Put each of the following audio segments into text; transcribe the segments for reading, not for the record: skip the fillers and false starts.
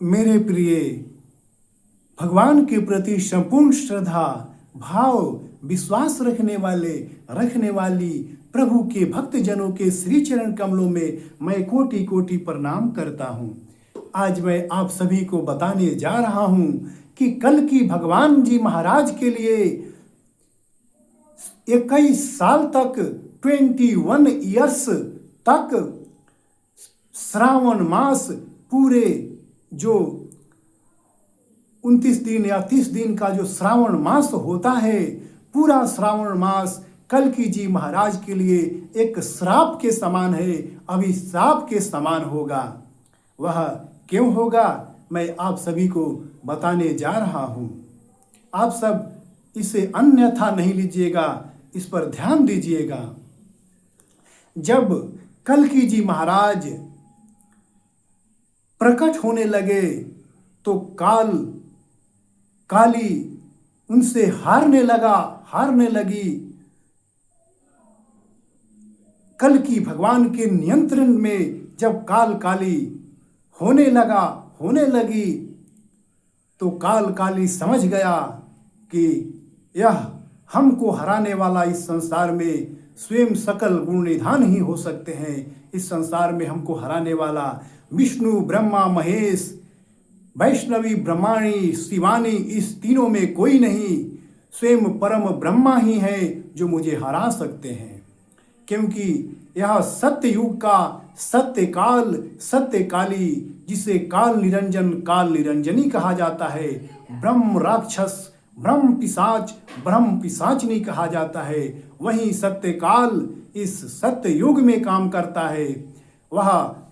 मेरे प्रिय, भगवान के प्रति संपूर्ण श्रद्धा, भाव, विश्वास रखने वाली प्रभु के भक्त जनों के श्री चरण कमलों में मैं कोटि कोटि प्रणाम करता हूँ। आज मैं आप सभी को बताने जा रहा हूँ कि कल की भगवान जी महाराज के लिए 21 साल तक 21 ईयर्स तक श्रावण मास पूरे जो 29 दिन या 30 दिन का जो श्रावण मास होता है, पूरा श्रावण मास कल्कि जी महाराज के लिए एक श्राप के समान है, अभिशाप के समान होगा। वह क्यों होगा, मैं आप सभी को बताने जा रहा हूँ। आप सब इसे अन्यथा नहीं लीजिएगा, इस पर ध्यान दीजिएगा। जब कल्कि जी महाराज प्रकट होने लगे तो काली उनसे हारने लगी। कल्कि भगवान के नियंत्रण में जब काली होने लगी तो काली समझ गया कि यह हमको हराने वाला इस संसार में स्वयं सकल गुण निधान ही हो सकते हैं। इस संसार में हमको हराने वाला विष्णु, ब्रह्मा, महेश, वैष्णवी, ब्रह्माणी, शिवानी, इस तीनों में कोई नहीं, स्वयं परम ब्रह्मा ही है जो मुझे हरा सकते हैं। क्योंकि यह सत्य युग का सत्य काली, जिसे काल निरंजनी कहा जाता है, ब्रह्म राक्षस, ब्रह्म पिशाचनी कहा जाता है, वही सत्य काल इस सत्य युग में काम करता है। वह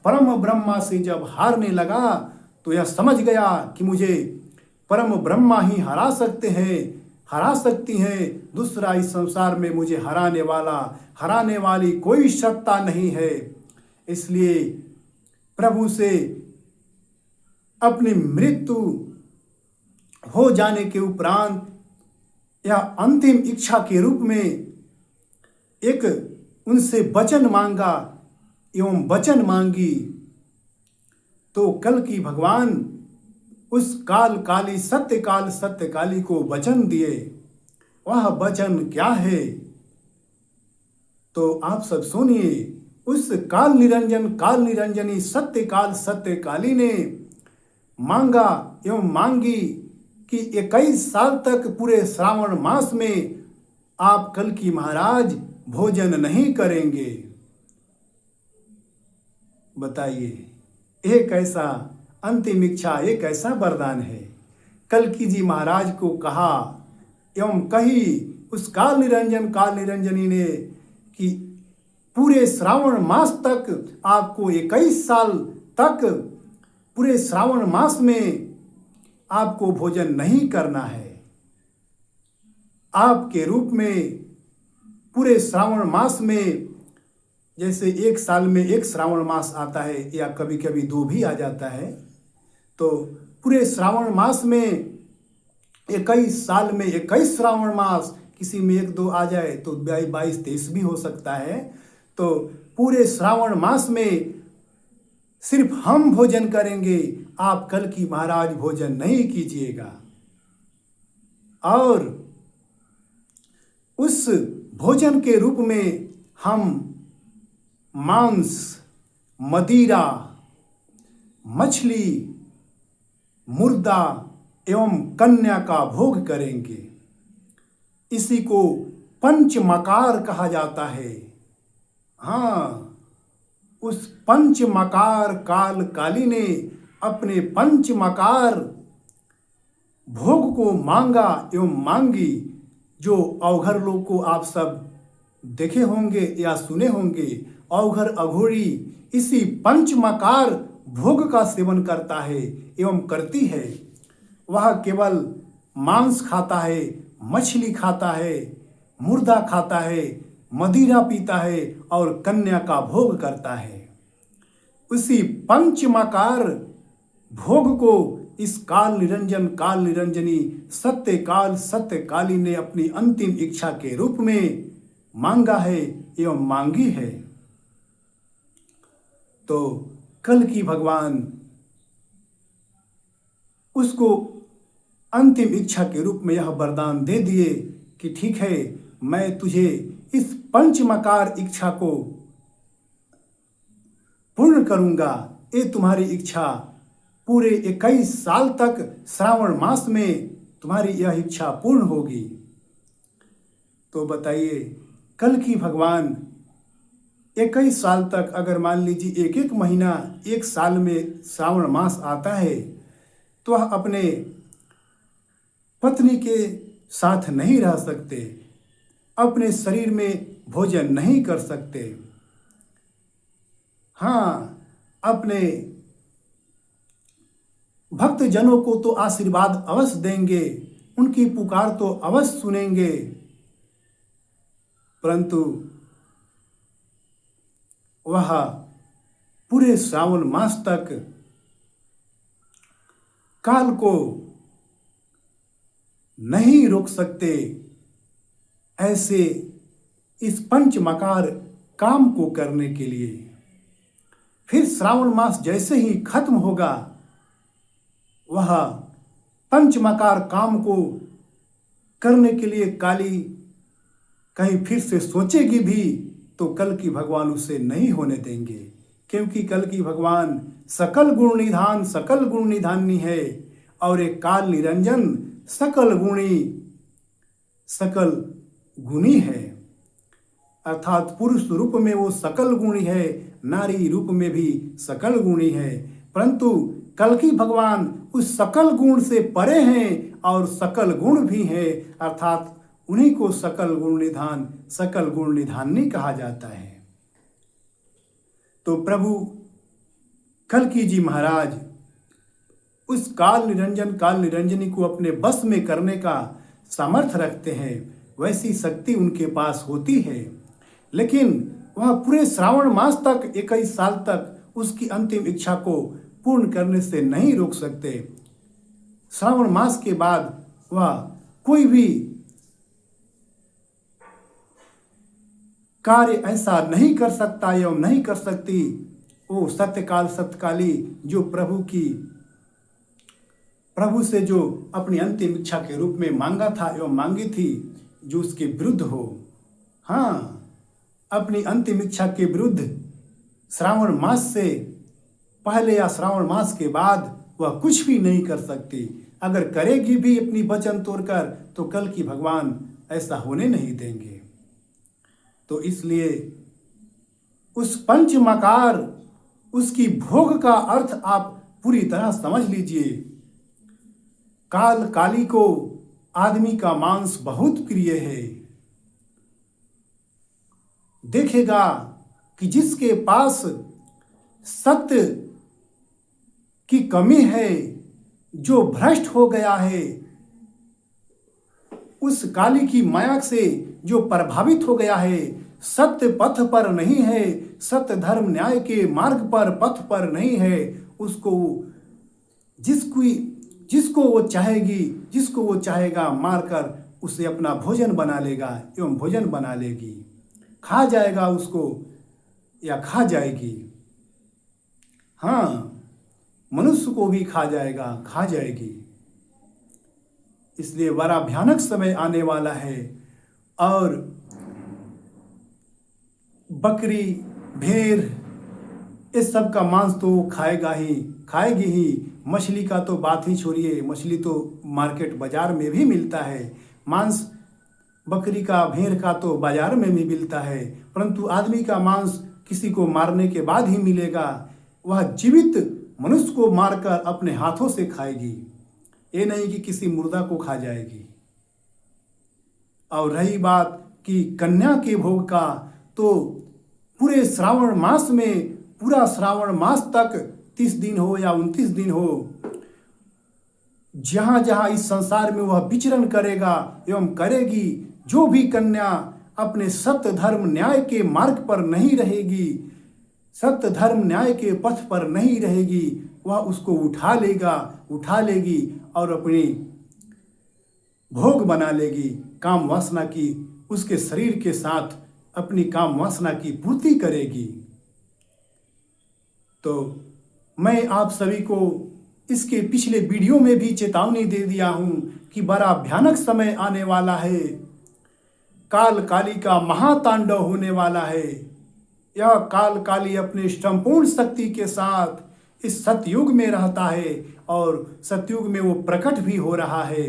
परम ब्रह्मा से जब हारने लगा तो यह समझ गया कि मुझे परम ब्रह्मा ही हरा सकती हैं। दूसरा इस संसार में मुझे हराने वाली कोई सत्ता नहीं है। इसलिए प्रभु से अपनी मृत्यु हो जाने के उपरांत या अंतिम इच्छा के रूप में एक उनसे वचन मांगा एवं वचन मांगी। तो कल्कि भगवान उस सत्य काली को वचन दिए। वह वचन क्या है तो आप सब सुनिए। उस काल निरंजनी सत्य काली ने मांगी कि 21 साल तक पूरे श्रावण मास में आप कल्कि महाराज भोजन नहीं करेंगे। बताइए, एक ऐसा अंतिम इच्छा, एक ऐसा वरदान है। कल्कि जी महाराज को कहा एवं कही उस काल निरंजनी ने कि पूरे श्रावण मास तक आपको 21 साल तक पूरे श्रावण मास में आपको भोजन नहीं करना है। आपके रूप में पूरे श्रावण मास में, जैसे एक साल में एक श्रावण मास आता है या कभी कभी 2 भी आ जाता है, तो पूरे श्रावण मास में 21 साल में 21 श्रावण मास, किसी में 1-2 आ जाए तो 22-23 भी हो सकता है। तो पूरे श्रावण मास में सिर्फ हम भोजन करेंगे, आप कल्कि महाराज भोजन नहीं कीजिएगा। और उस भोजन के रूप में हम मांस, मदिरा, मछली, मुर्दा एवं कन्या का भोग करेंगे। इसी को पंचमकार कहा जाता है। हाँ, उस पंचमकार काली ने अपने पंचमकार भोग को मांगा एवं मांगी, जो अवघर लोग को आप सब देखे होंगे या सुने होंगे। अवघर अघोरी इसी पंचमकार भोग का सेवन करता है एवं करती है। वह केवल मांस खाता है, मछली खाता है, मुर्दा खाता है, मदिरा पीता है और कन्या का भोग करता है। उसी पंचमकार भोग को इस काल निरंजनी सत्य काली ने अपनी अंतिम इच्छा के रूप में मांगा है एवं मांगी है। तो कल्कि भगवान उसको अंतिम इच्छा के रूप में यह वरदान दे दिए कि ठीक है, मैं तुझे इस पंचमकार इच्छा को पूर्ण करूंगा। ये तुम्हारी इच्छा पूरे 21 साल तक श्रावण मास में तुम्हारी यह इच्छा पूर्ण होगी। तो बताइए, कल की भगवान 21 साल तक, अगर मान लीजिए एक एक महीना एक साल में श्रावण मास आता है, तो वह अपने पत्नी के साथ नहीं रह सकते, अपने शरीर में भोजन नहीं कर सकते। हाँ, अपने भक्त जनों को तो आशीर्वाद अवश्य देंगे, उनकी पुकार तो अवश्य सुनेंगे, परंतु वह पूरे श्रावण मास तक काल को नहीं रोक सकते। ऐसे इस पंचमकार काम को करने के लिए फिर श्रावण मास जैसे ही खत्म होगा, वह पंचमकार काम को करने के लिए काली कहीं फिर से सोचेगी भी तो कल की भगवान उसे नहीं होने देंगे, क्योंकि कल की भगवान सकल गुण निधान सकल गुण निधानी है, और एक काल निरंजन सकल गुणी सकल गुणी है। अर्थात पुरुष रूप में वो सकल गुणी है, नारी रूप में भी सकल गुणी है, परंतु कल की भगवान उस सकल गुण से परे हैं और सकल गुण भी है, अर्थात उन्हीं को सकल गुण निधान सकल गुण निधानी कहा जाता है। तो प्रभु कल्कि जी महाराज उस काल निरंजनी को अपने बस में करने का सामर्थ्य रखते हैं। वैसी शक्ति उनके पास होती है, लेकिन वह पूरे श्रावण मास तक 21 साल तक उसकी अंतिम इच्छा को पूर्ण करने से नहीं रोक सकते। श्रावण मास के बाद वह कोई भी कार्य ऐसा नहीं कर सकता एवं नहीं कर सकती। वो सत्यकाली जो प्रभु से जो अपनी अंतिम इच्छा के रूप में मांगा था एवं मांगी थी, जो उसके विरुद्ध हो, हाँ, अपनी अंतिम इच्छा के विरुद्ध श्रावण मास से पहले या श्रावण मास के बाद वह कुछ भी नहीं कर सकती। अगर करेगी भी अपनी वचन तोड़कर, तो कल की भगवान ऐसा होने नहीं देंगे। तो इसलिए उस पंचमकार उसकी भोग का अर्थ आप पूरी तरह समझ लीजिए। काली को आदमी का मांस बहुत प्रिय है। देखेगा कि जिसके पास सत्य की कमी है, जो भ्रष्ट हो गया है, उस काली की माया से जो प्रभावित हो गया है, सत्य पथ पर नहीं है, सत्य धर्म न्याय के मार्ग पर पथ पर नहीं है, उसको जिसको वो चाहेगा मारकर उसे अपना भोजन बना लेगा एवं भोजन बना लेगी, खा जाएगा उसको या खा जाएगी। हाँ, मनुष्य को भी खा जाएगी। इसलिए बड़ा भयानक समय आने वाला है, और बकरी भेड़ इस सब का मांस तो खाएगी ही। मछली का तो बात ही छोड़िए, मछली तो मार्केट बाजार में भी मिलता है। मांस बकरी का भेड़ का तो बाजार में भी मिलता है, परंतु आदमी का मांस किसी को मारने के बाद ही मिलेगा। वह जीवित मनुष्य को मारकर अपने हाथों से खाएगी, ये नहीं कि किसी मुर्दा को खा जाएगी। और रही बात कि कन्या के भोग का, तो पूरे श्रावण मास में, पूरा श्रावण मास तक 30 दिन हो या 29 दिन हो, जहां जहां इस संसार में वह विचरण करेगा एवं करेगी, जो भी कन्या अपने सत्य धर्म न्याय के मार्ग पर नहीं रहेगी, सत्य धर्म न्याय के पथ पर नहीं रहेगी, वह उसको उठा लेगी और अपनी भोग बना लेगी, काम वासना की, उसके शरीर के साथ अपनी काम वासना की पूर्ति करेगी। तो मैं आप सभी को इसके पिछले वीडियो में भी चेतावनी दे दिया हूं कि बड़ा भयानक समय आने वाला है। काल काली का महातांडव होने वाला है। यह काल काली अपने संपूर्ण शक्ति के साथ इस सतयुग में रहता है और सतयुग में वो प्रकट भी हो रहा है।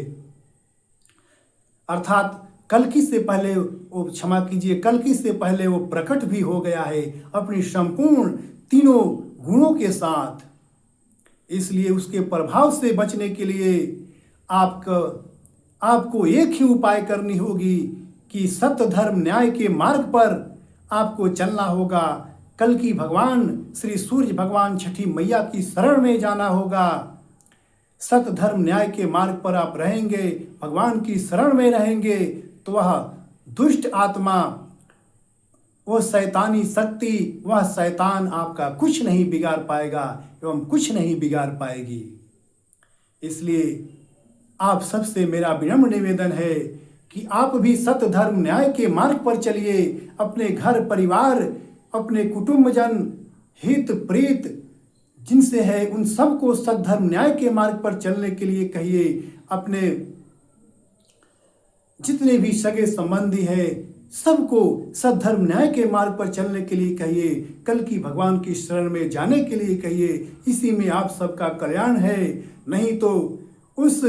अर्थात कल्कि से पहले वो, क्षमा कीजिए, कल्कि से पहले वो प्रकट भी हो गया है अपनी संपूर्ण तीनों गुणों के साथ। इसलिए उसके प्रभाव से बचने के लिए आपको एक ही उपाय करनी होगी कि सत्य धर्म न्याय के मार्ग पर आपको चलना होगा। कल्कि भगवान श्री सूर्य भगवान छठी मैया की शरण में जाना होगा। सत्य धर्म न्याय के मार्ग पर आप रहेंगे, भगवान की शरण में रहेंगे, तो वह दुष्ट आत्मा, वो शैतानी शक्ति, वह शैतान आपका कुछ नहीं बिगाड़ पाएगा एवं कुछ नहीं बिगाड़ पाएगी। इसलिए आप सबसे मेरा विनम्र निवेदन है कि आप भी सत्य धर्म न्याय के मार्ग पर चलिए। अपने घर परिवार, अपने कुटुंबजन, हित प्रीत जिनसे है उन सबको सत्य धर्म न्याय के मार्ग पर चलने के लिए कहिए। अपने जितने भी सगे संबंधी है सबको सत्य धर्म न्याय के मार्ग पर चलने के लिए कहिए। कल्कि भगवान की शरण में जाने के लिए कहिए। इसी में आप सबका कल्याण है। नहीं तो उस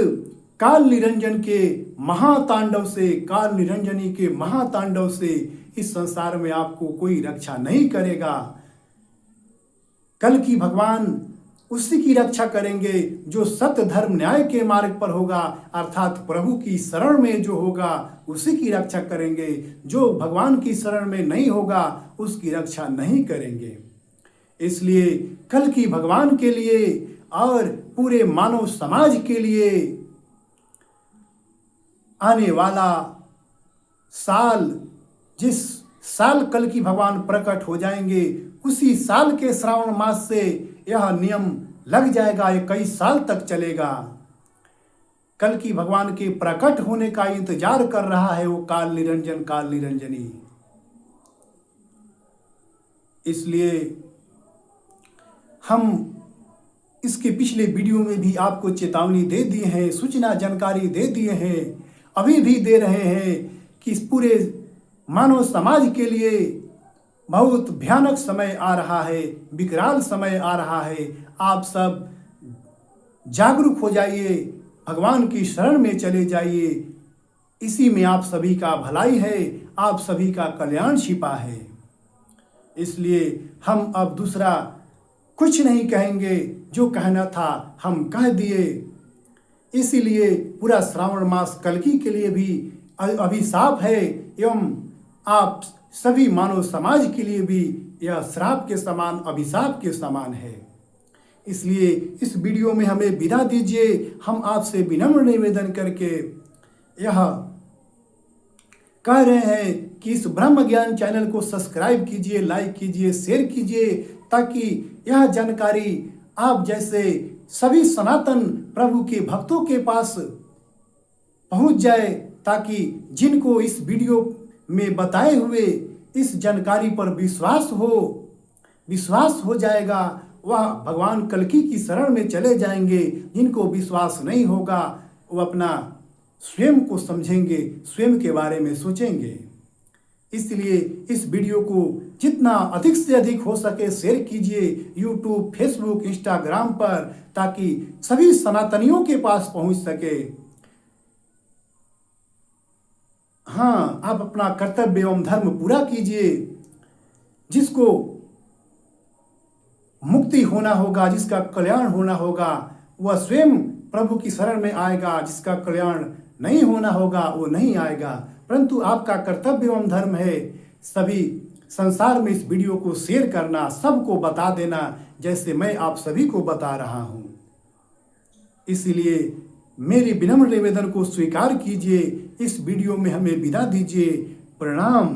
काल निरंजन के महातांडव से, काल निरंजनी के महातांडव से इस संसार में आपको कोई रक्षा नहीं करेगा। कल्कि भगवान उसी की रक्षा करेंगे जो सत्य धर्म न्याय के मार्ग पर होगा, अर्थात प्रभु की शरण में जो होगा उसी की रक्षा करेंगे। जो भगवान की शरण में नहीं होगा उसकी रक्षा नहीं करेंगे। इसलिए कल्कि भगवान के लिए और पूरे मानव समाज के लिए आने वाला साल, जिस साल कल्कि भगवान प्रकट हो जाएंगे, उसी साल के श्रावण मास से यह नियम लग जाएगा। ये कई साल तक चलेगा। कल्कि भगवान के प्रकट होने का इंतजार कर रहा है वो काल निरंजन, काल निरंजनी। इसलिए हम इसके पिछले वीडियो में भी आपको चेतावनी दे दिए हैं, सूचना जानकारी दे दिए हैं, अभी भी दे रहे हैं कि इस पूरे मानव समाज के लिए बहुत भयानक समय आ रहा है, विकराल समय आ रहा है। आप सब जागरूक हो जाइए, भगवान की शरण में चले जाइए। इसी में आप सभी का भलाई है, आप सभी का कल्याण छिपा है। इसलिए हम अब दूसरा कुछ नहीं कहेंगे, जो कहना था हम कह दिए। इसीलिए पूरा श्रावण मास कल्कि के लिए भी अभिशाप है एवं आप सभी मानव समाज के लिए भी यह श्राप के समान, अभिशाप के समान है। इसलिए इस वीडियो में हमें विदा दीजिए। हम आपसे विनम्र निवेदन करके यह कह रहे हैं कि इस ब्रह्म ज्ञान चैनल को सब्सक्राइब कीजिए, लाइक कीजिए, शेयर कीजिए, ताकि यह जानकारी आप जैसे सभी सनातन प्रभु के भक्तों के पास पहुंच जाए, ताकि जिनको इस वीडियो में बताए हुए इस जानकारी पर विश्वास हो जाएगा, वह भगवान कल्कि की शरण में चले जाएंगे। जिनको विश्वास नहीं होगा वो अपना स्वयं को समझेंगे, स्वयं के बारे में सोचेंगे। इसलिए इस वीडियो को जितना अधिक से अधिक हो सके शेयर कीजिए यूट्यूब, फेसबुक, इंस्टाग्राम पर, ताकि सभी सनातनियों के पास पहुंच सके। हाँ, आप अपना कर्तव्य एवं धर्म पूरा कीजिए। जिसको मुक्ति होना होगा, जिसका कल्याण होना होगा, वह स्वयं प्रभु की शरण में आएगा। जिसका कल्याण नहीं होना होगा वो नहीं आएगा। परंतु आपका कर्तव्य एवं धर्म है सभी संसार में इस वीडियो को शेयर करना, सबको बता देना, जैसे मैं आप सभी को बता रहा हूँ। इसलिए मेरी विनम्र निवेदन को स्वीकार कीजिए। इस वीडियो में हमें विदा दीजिए। प्रणाम।